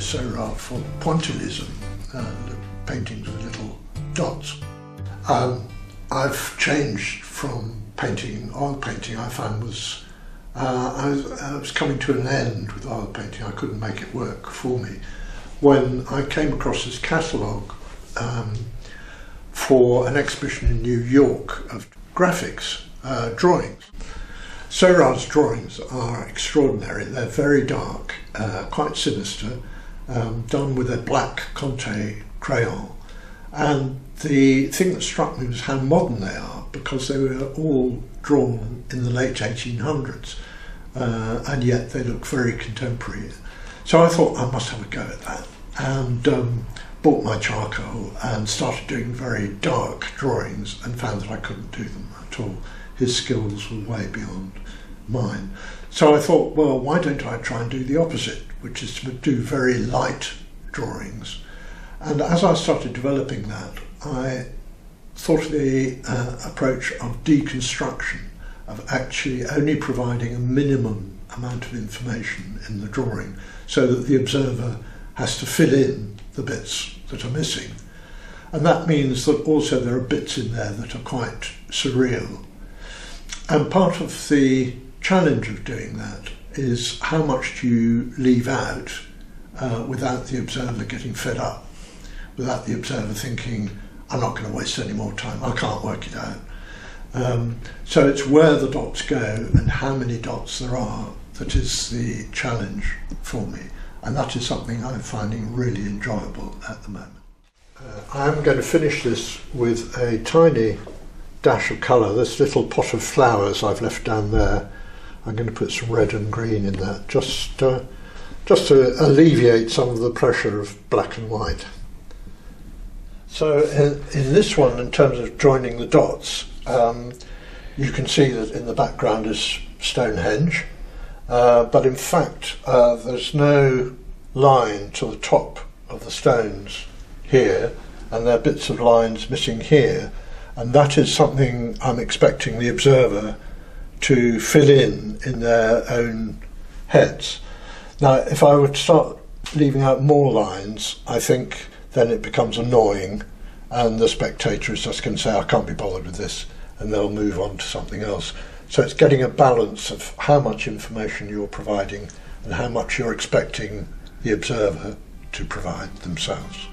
Seurat for pointillism, paintings with little dots. I've changed from painting. Oil painting I found was, I was coming to an end with oil painting. I couldn't make it work for me. When I came across this catalogue for an exhibition in New York of graphics, drawings. Seurat's drawings are extraordinary. They're very dark, quite sinister, done with a black Conte crayon. And the thing that struck me was how modern they are, because they were all drawn in the late 1800s, and yet they look very contemporary. So I thought I must have a go at that, and bought my charcoal and started doing very dark drawings, and found that I couldn't do them at all. His skills were way beyond mine. So I thought, well, why don't I try and do the opposite, which is to do very light drawings. And as I started developing that, I thought of the approach of deconstruction, of actually only providing a minimum amount of information in the drawing so that the observer has to fill in the bits that are missing. And that means that also there are bits in there that are quite surreal. And part of the challenge of doing that is how much do you leave out without the observer getting fed up, without the observer thinking, I'm not going to waste any more time, I can't work it out. So it's where the dots go and how many dots there are that is the challenge for me, and that is something I'm finding really enjoyable at the moment. I'm going to finish this with a tiny dash of colour. This little pot of flowers I've left down there, I'm going to put some red and green in that, just to alleviate some of the pressure of black and white. So in this one, in terms of joining the dots, you can see that in the background is Stonehenge, but in fact there's no line to the top of the stones here, and there are bits of lines missing here, and that is something I'm expecting the observer to fill in their own heads. Now, if I were to start leaving out more lines, I think then it becomes annoying, and the spectator is just going to say, I can't be bothered with this, and they'll move on to something else. So it's getting a balance of how much information you're providing and how much you're expecting the observer to provide themselves.